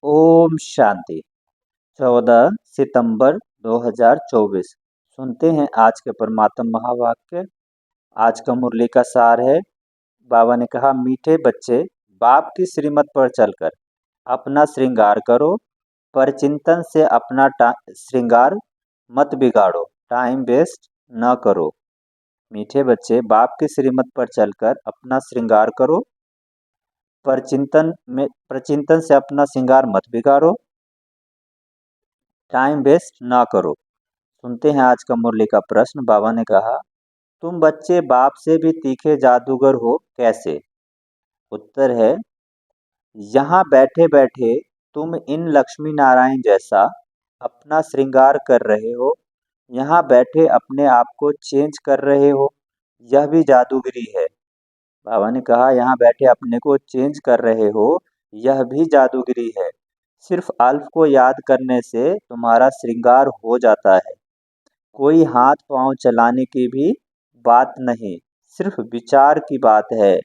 ओम शांति। 14 सितंबर 2024। सुनते हैं आज के परमात्म महावाक्य। आज का मुरली का सार है। बाबा ने कहा, मीठे बच्चे, बाप की श्रीमत पर चलकर अपना श्रृंगार करो। पर चिंतन से अपना श्रृंगार मत बिगाड़ो, टाइम वेस्ट न करो। मीठे बच्चे, बाप की श्रीमत पर चलकर अपना श्रृंगार करो। पर चिंतन से अपना श्रृंगार मत बिगाड़ो, टाइम वेस्ट ना करो। सुनते हैं आज का मुरली का प्रश्न। बाबा ने कहा, तुम बच्चे बाप से भी तीखे जादूगर हो, कैसे? उत्तर है, यहाँ बैठे बैठे तुम इन लक्ष्मी नारायण जैसा अपना श्रृंगार कर रहे हो। यहाँ बैठे अपने आप को चेंज कर रहे हो, यह भी जादूगिरी है। बाबा ने कहा, यहाँ बैठे अपने को चेंज कर रहे हो, यह भी जादूगिरी है। सिर्फ अल्फ को याद करने से तुम्हारा श्रृंगार हो जाता है। कोई हाथ पांव चलाने की भी बात नहीं, सिर्फ विचार की बात है।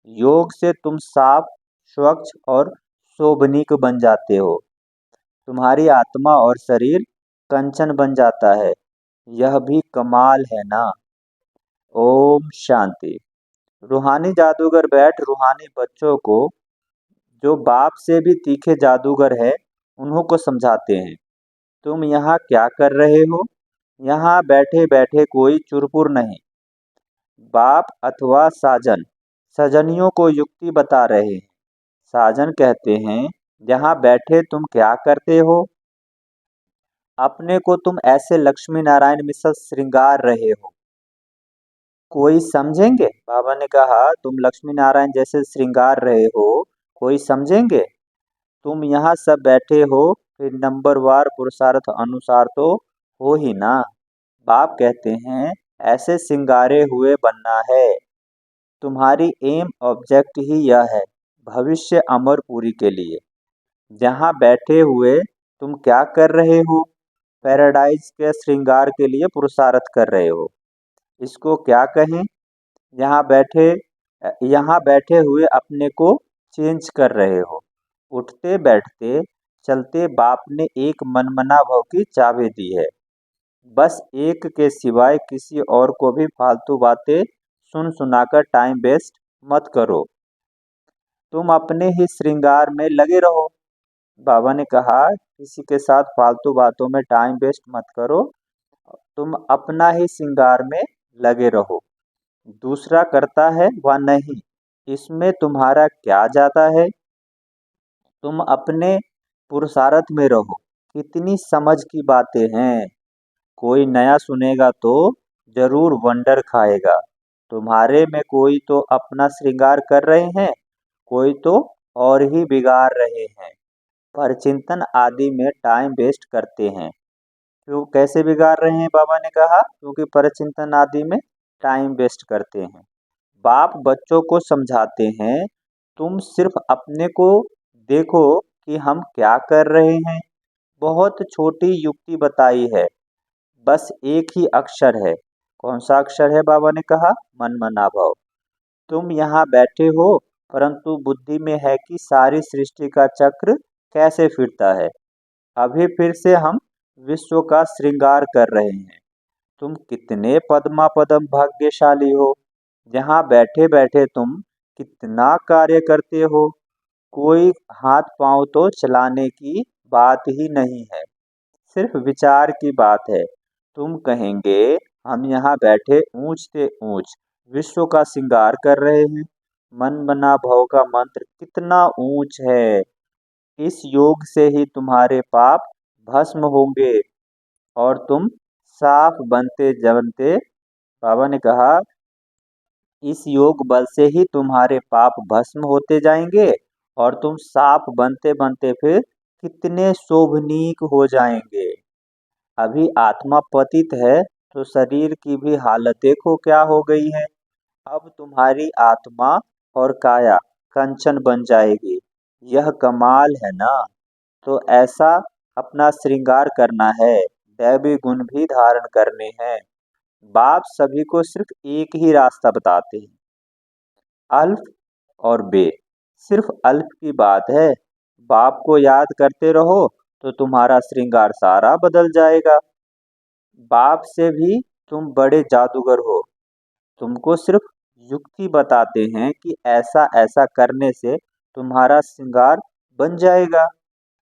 योग से तुम साफ, स्वच्छ और शोभनीक बन जाते हो। तुम्हारी आत्मा और शरीर कंचन बन जाता है। यह भी कमाल है ना। ओम शांति। रूहानी जादूगर बैठ रूहानी बच्चों को, जो बाप से भी तीखे जादूगर है, उन्हों को समझाते हैं। तुम यहाँ क्या कर रहे हो? यहाँ बैठे बैठे कोई चुरपुर नहीं, बाप अथवा साजन सजनियों को युक्ति बता रहे हैं। साजन कहते हैं, यहाँ बैठे तुम क्या करते हो? अपने को तुम ऐसे लक्ष्मी नारायण मिश्र श्रृंगार रहे हो। कोई समझेंगे? बाबा ने कहा, तुम लक्ष्मी नारायण जैसे श्रृंगार रहे हो, कोई समझेंगे? तुम यहाँ सब बैठे हो, फिर नंबरवार पुरुषार्थ अनुसार तो हो ही ना। बाप कहते हैं, ऐसे सिंगारे हुए बनना है। तुम्हारी एम ऑब्जेक्ट ही यह है, भविष्य अमरपुरी के लिए। जहाँ बैठे हुए तुम क्या कर रहे हो? पैराडाइज के श्रृंगार के लिए पुरुषार्थ कर रहे हो। इसको क्या कहें? यहाँ बैठे यहाँ बैठे हुए अपने को चेंज कर रहे हो। उठते बैठते चलते बाप ने एक मनमना भव की चाबी दी है। बस एक के सिवाय किसी और को भी फालतू बातें सुन सुनाकर टाइम वेस्ट मत करो। तुम अपने ही श्रृंगार में लगे रहो। बाबा ने कहा, किसी के साथ फालतू बातों में टाइम वेस्ट मत करो। तुम अपना ही श्रृंगार में लगे रहो। दूसरा करता है व नहीं, इसमें तुम्हारा क्या जाता है? तुम अपने पुरुषार्थ में रहो। कितनी समझ की बातें हैं। कोई नया सुनेगा तो जरूर वंडर खाएगा। तुम्हारे में कोई तो अपना श्रृंगार कर रहे हैं, कोई तो और ही बिगाड़ रहे हैं। पर चिंतन आदि में टाइम वेस्ट करते हैं। क्यों, कैसे बिगाड़ रहे हैं? बाबा ने कहा, क्योंकि परचिंतन आदि में टाइम वेस्ट करते हैं। बाप बच्चों को समझाते हैं, तुम सिर्फ अपने को देखो कि हम क्या कर रहे हैं। बहुत छोटी युक्ति बताई है, बस एक ही अक्षर है। कौन सा अक्षर है? बाबा ने कहा, मन मना भाव। तुम यहाँ बैठे हो, परंतु बुद्धि में है कि सारी सृष्टि का चक्र कैसे फिरता है। अभी फिर से हम विश्व का श्रृंगार कर रहे हैं। तुम कितने पद्मा पदम भाग्यशाली हो। जहाँ बैठे बैठे तुम कितना कार्य करते हो। कोई हाथ पांव तो चलाने की बात ही नहीं है, सिर्फ विचार की बात है। तुम कहेंगे, हम यहाँ बैठे ऊंच से ऊंच विश्व का श्रृंगार कर रहे हैं। मन बना भव का मंत्र कितना ऊंच है। इस योग से ही तुम्हारे पाप भस्म होंगे और तुम साफ बनते बनते, बाबा ने कहा, इस योग बल से ही तुम्हारे पाप भस्म होते जाएंगे और तुम साफ बनते बनते फिर कितने शोभनीक हो जाएंगे। अभी आत्मा पतित है तो शरीर की भी हालत देखो क्या हो गई है। अब तुम्हारी आत्मा और काया कंचन बन जाएगी। यह कमाल है ना। तो ऐसा अपना श्रृंगार करना है, दैवी गुण भी धारण करने हैं। बाप सभी को सिर्फ एक ही रास्ता बताते हैं, अल्फ और बे। सिर्फ अल्फ की बात है, बाप को याद करते रहो तो तुम्हारा श्रृंगार सारा बदल जाएगा। बाप से भी तुम बड़े जादूगर हो। तुमको सिर्फ युक्ति बताते हैं कि ऐसा ऐसा करने से तुम्हारा श्रृंगार बन जाएगा।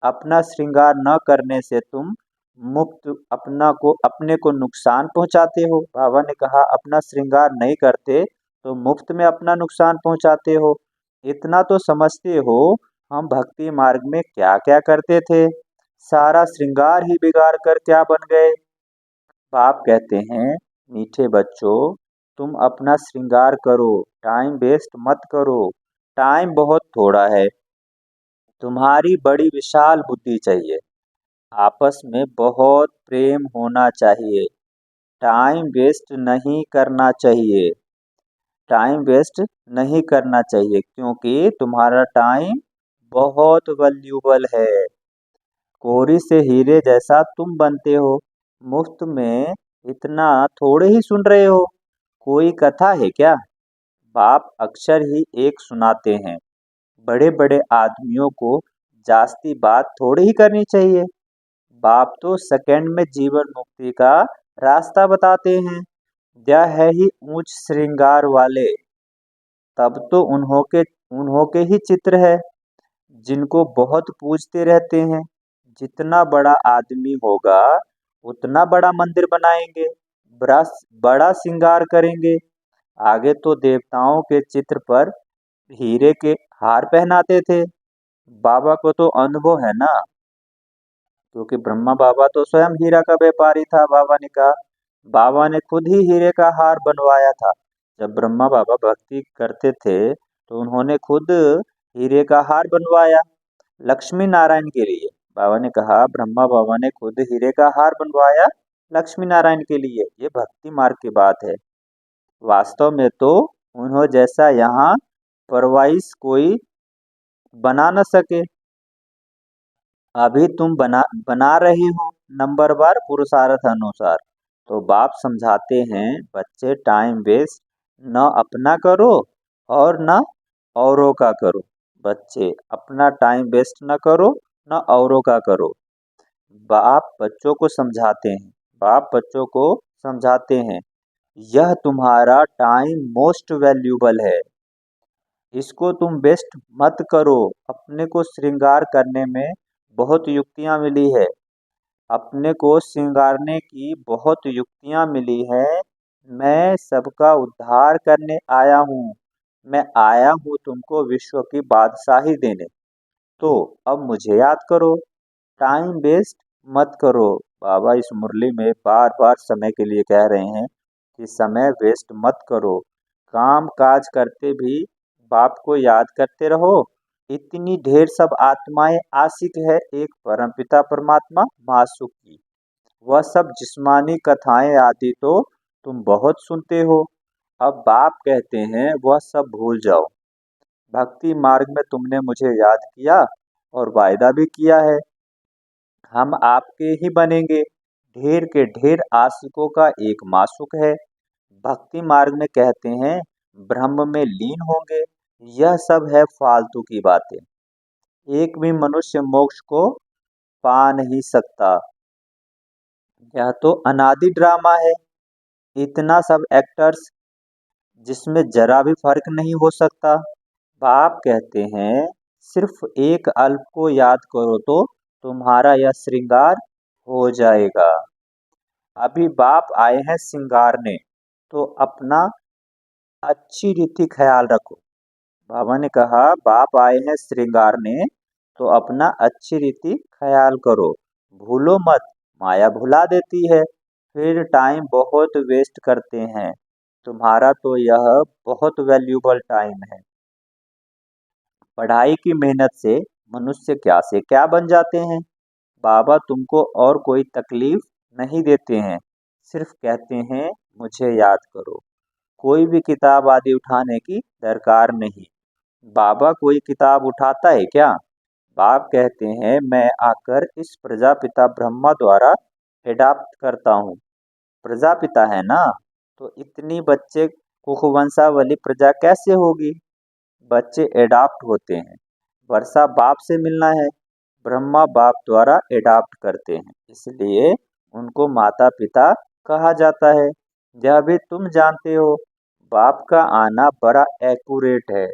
अपना श्रृंगार न करने से तुम मुफ्त अपने को नुकसान पहुंचाते हो। बाबा ने कहा अपना श्रृंगार नहीं करते तो मुफ्त में अपना नुकसान पहुंचाते हो। इतना तो समझते हो हम भक्ति मार्ग में क्या क्या करते थे, सारा श्रृंगार ही बिगाड़ कर क्या बन गए। बाप कहते हैं मीठे बच्चों, तुम अपना श्रृंगार करो, टाइम वेस्ट मत करो। टाइम बहुत थोड़ा है, तुम्हारी बड़ी विशाल बुद्धि चाहिए। आपस में बहुत प्रेम होना चाहिए। टाइम वेस्ट नहीं करना चाहिए। टाइम वेस्ट नहीं करना चाहिए क्योंकि तुम्हारा टाइम बहुत वैल्यूबल है। कोरी से हीरे जैसा तुम बनते हो। मुफ्त में इतना थोड़े ही सुन रहे हो। कोई कथा है क्या? बाप अक्सर ही एक सुनाते हैं। बड़े बड़े आदमियों को जास्ती बात थोड़ी ही करनी चाहिए। बाप तो सेकंड में जीवन मुक्ति का रास्ता बताते हैं। यह है ही ऊंच श्रृंगार वाले। तब तो उन्हों के ही चित्र है जिनको बहुत पूजते रहते हैं। जितना बड़ा आदमी होगा उतना बड़ा मंदिर बनाएंगे, बड़ा बड़ा श्रृंगार करेंगे। आगे तो देवताओं के चित्र पर हीरे के हार पहनाते थे। बाबा को तो अनुभव है ना, क्योंकि ब्रह्मा बाबा तो स्वयं हीरा का व्यापारी था। बाबा ने कहा बाबा ने खुद ही हीरे का हार बनवाया था। जब ब्रह्मा बाबा भक्ति करते थे तो उन्होंने खुद हीरे का हार बनवाया लक्ष्मी नारायण के लिए। बाबा ने कहा ब्रह्मा बाबा ने खुद हीरे का हार बनवाया लक्ष्मी नारायण के लिए। ये भक्ति मार्ग की बात है। वास्तव में तो उन्हों जैसा यहाँ परवाइस कोई बना न सके। अभी तुम बना रहे हो नंबरवार पुरुषार्थ अनुसार। तो बाप समझाते हैं बच्चे टाइम वेस्ट न अपना करो और न औरों का करो। बच्चे अपना टाइम वेस्ट न करो न औरों का करो। बाप बच्चों को समझाते हैं। बाप बच्चों को समझाते हैं यह तुम्हारा टाइम मोस्ट वैल्यूबल है। इसको तुम वेस्ट मत करो। अपने को श्रृंगार करने में बहुत युक्तियां मिली है। अपने को श्रृंगारने की बहुत युक्तियां मिली है। मैं सबका उद्धार करने आया हूँ। मैं आया हूँ तुमको विश्व की बादशाही देने। तो अब मुझे याद करो, टाइम वेस्ट मत करो। बाबा इस मुरली में बार बार समय के लिए कह रहे हैं कि समय वेस्ट मत करो। काम काज करते भी बाप को याद करते रहो। इतनी ढेर सब आत्माएं आशिक है एक परमपिता परमात्मा मासूक की। वह सब जिस्मानी कथाएं आदि तो तुम बहुत सुनते हो। अब बाप कहते हैं वह सब भूल जाओ। भक्ति मार्ग में तुमने मुझे याद किया और वायदा भी किया है हम आपके ही बनेंगे। ढेर के ढेर आशिकों का एक मासूक है। भक्ति मार्ग में कहते हैं ब्रह्म में लीन होंगे। यह सब है फालतू की बातें। एक भी मनुष्य मोक्ष को पा नहीं सकता। यह तो अनादि ड्रामा है। इतना सब एक्टर्स जिसमें जरा भी फर्क नहीं हो सकता। बाप कहते हैं सिर्फ एक अल्प को याद करो तो तुम्हारा यह श्रृंगार हो जाएगा। अभी बाप आए हैं श्रृंगारने, तो अपना अच्छी रीति ख्याल रखो। बाबा ने कहा बाप आए हैं श्रृंगारने, तो अपना अच्छी रीति ख्याल करो। भूलो मत, माया भुला देती है। फिर टाइम बहुत वेस्ट करते हैं। तुम्हारा तो यह बहुत वैल्यूबल टाइम है। पढ़ाई की मेहनत से मनुष्य क्या से क्या बन जाते हैं। बाबा तुमको और कोई तकलीफ नहीं देते हैं, सिर्फ कहते हैं मुझे याद करो। कोई भी किताब आदि उठाने की दरकार नहीं। बाबा कोई किताब उठाता है क्या? बाप कहते हैं मैं आकर इस प्रजापिता ब्रह्मा द्वारा एडाप्ट करता हूँ। प्रजापिता है ना, तो इतनी बच्चे कुखवंशावली प्रजा कैसे होगी? बच्चे एडाप्ट होते हैं। वर्षा बाप से मिलना है, ब्रह्मा बाप द्वारा एडॉप्ट करते हैं, इसलिए उनको माता पिता कहा जाता है। यह भी तुम जानते हो, बाप का आना बड़ा एक्यूरेट है।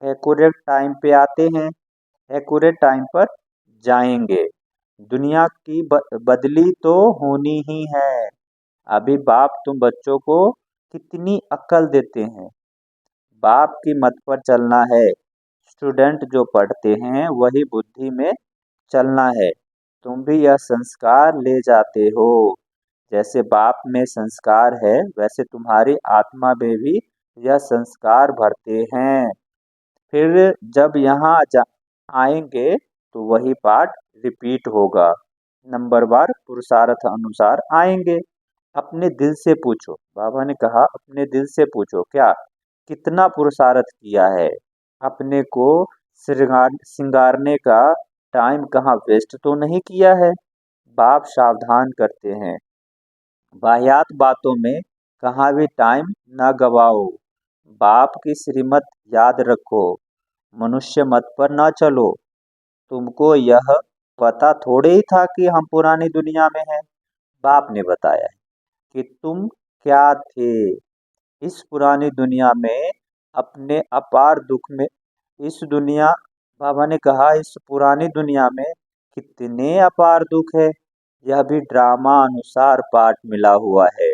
एक्यूरेट टाइम पे आते हैं, एक्यूरेट टाइम पर जाएंगे। दुनिया की बदली तो होनी ही है। अभी बाप तुम बच्चों को कितनी अक्ल देते हैं। बाप की मत पर चलना है। स्टूडेंट जो पढ़ते हैं वही बुद्धि में चलना है। तुम भी यह संस्कार ले जाते हो। जैसे बाप में संस्कार है वैसे तुम्हारी आत्मा में भी यह संस्कार भरते हैं। फिर जब यहाँ आएंगे तो वही पाठ रिपीट होगा। नंबर बार पुरुषार्थ अनुसार आएंगे। अपने दिल से पूछो, बाबा ने कहा अपने दिल से पूछो, क्या कितना पुरुषार्थ किया है। अपने को सिंगारने का टाइम कहाँ वेस्ट तो नहीं किया है। बाप सावधान करते हैं, वाहियात बातों में कहाँ भी टाइम न गवाओ। बाप की श्रीमत याद रखो, मनुष्य मत पर न चलो। तुमको यह पता थोड़े ही था कि हम पुरानी दुनिया में हैं। बाप ने बताया है कि तुम क्या थे। इस पुरानी दुनिया में अपने अपार दुख में इस दुनिया बाबा ने कहा इस पुरानी दुनिया में कितने अपार दुख है। यह भी ड्रामा अनुसार पाठ मिला हुआ है।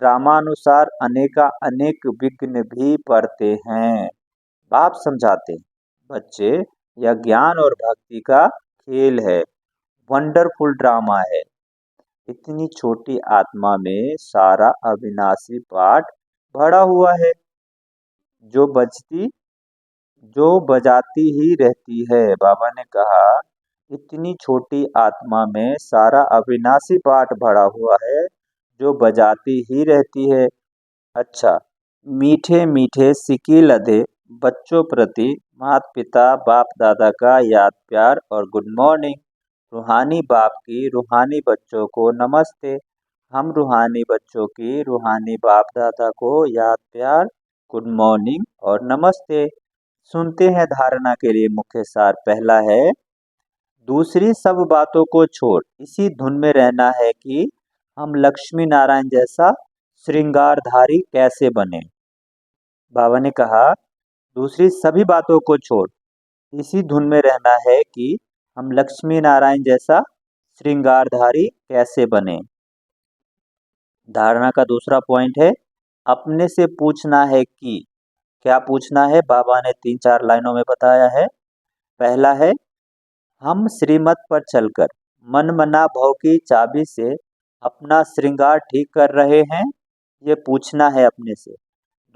ड्रामानुसार अनेका अनेक विघ्न भी पड़ते हैं। बाप समझाते हैं, बच्चे यह ज्ञान और भक्ति का खेल है, वंडरफुल ड्रामा है। इतनी छोटी आत्मा में सारा अविनाशी पाठ भरा हुआ है, जो बजती जो बजाती ही रहती है। बाबा ने कहा इतनी छोटी आत्मा में सारा अविनाशी पाठ भरा हुआ है, जो बजाती ही रहती है। अच्छा, मीठे मीठे सिक्के लदे बच्चों प्रति माता पिता बाप दादा का याद प्यार और गुड मॉर्निंग। रूहानी बाप की रूहानी बच्चों को नमस्ते। हम रूहानी बच्चों की रूहानी बाप दादा को याद प्यार गुड मॉर्निंग और नमस्ते। सुनते हैं धारणा के लिए मुख्य सार। पहला है, दूसरी सब बातों को छोड़ इसी धुन में रहना है कि हम लक्ष्मी नारायण जैसा श्रृंगारधारी कैसे बने। बाबा ने कहा दूसरी सभी बातों को छोड़ इसी धुन में रहना है कि हम लक्ष्मी नारायण जैसा श्रृंगारधारी कैसे बने। धारणा का दूसरा पॉइंट है, अपने से पूछना है कि क्या पूछना है। बाबा ने 3-4 लाइनों में बताया है। पहला है, हम श्रीमत पर चलकर मन मना भव की चाबी से अपना श्रृंगार ठीक कर रहे हैं, ये पूछना है अपने से।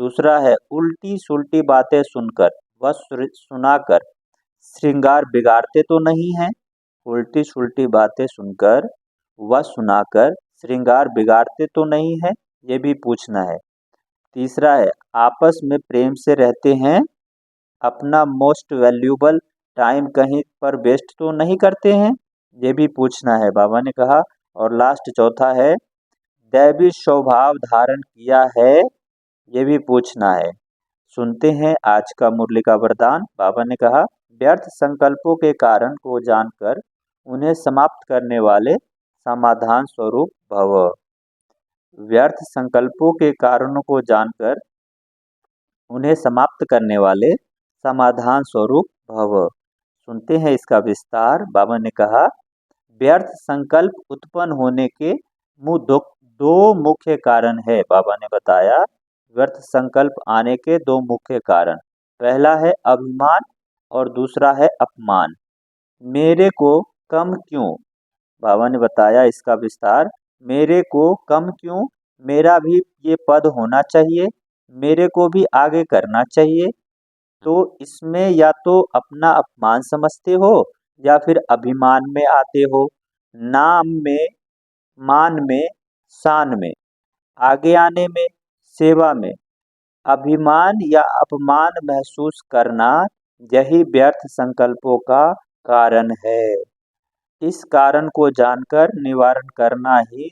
दूसरा है, उल्टी सुल्टी बातें सुनकर व सुनाकर श्रृंगार बिगाड़ते तो नहीं हैं। उल्टी सुल्टी बातें सुनकर व सुनाकर श्रृंगार बिगाड़ते तो नहीं है, ये भी पूछना है। तीसरा है, आपस में प्रेम से रहते हैं, अपना मोस्ट वैल्यूबल टाइम कहीं पर वेस्ट तो नहीं करते हैं, ये भी पूछना है। बाबा ने कहा। और लास्ट चौथा है, दैवी स्वभाव धारण किया है, ये भी पूछना है। सुनते हैं आज का मुरली का वरदान। बाबा ने कहा, व्यर्थ संकल्पों के कारण को जानकर उन्हें समाप्त करने वाले समाधान स्वरूप भव। व्यर्थ संकल्पों के कारणों को जानकर उन्हें समाप्त करने वाले समाधान स्वरूप भव। सुनते हैं इसका विस्तार। बाबा ने कहा, व्यर्थ संकल्प उत्पन्न होने के दो मुख्य कारण है। बाबा ने बताया व्यर्थ संकल्प आने के दो मुख्य कारण। पहला है अभिमान और दूसरा है अपमान। मेरे को कम क्यों। बाबा ने बताया इसका विस्तार। मेरे को कम क्यों, मेरा भी ये पद होना चाहिए, मेरे को भी आगे करना चाहिए। तो इसमें या तो अपना अपमान समझते हो या फिर अभिमान में आते हो। नाम में, मान में, शान में, आगे आने में, सेवा में अभिमान या अपमान महसूस करना, यही व्यर्थ संकल्पों का कारण है। इस कारण को जानकर निवारण करना ही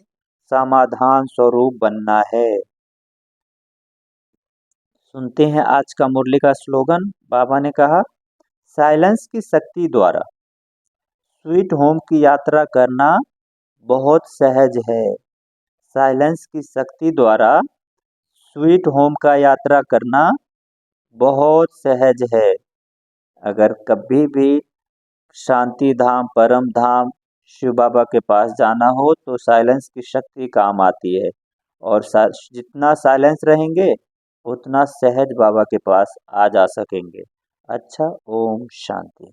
समाधान स्वरूप बनना है। सुनते हैं आज का मुरली का स्लोगन। बाबा ने कहा, साइलेंस की शक्ति द्वारा स्वीट होम की यात्रा करना बहुत सहज है। साइलेंस की शक्ति द्वारा स्वीट होम का यात्रा करना बहुत सहज है। अगर कभी भी शांति धाम, परम धाम, शिव बाबा के पास जाना हो तो साइलेंस की शक्ति काम आती है। और जितना साइलेंस रहेंगे उतना सहज बाबा के पास आ जा सकेंगे। अच्छा, ओम शांति।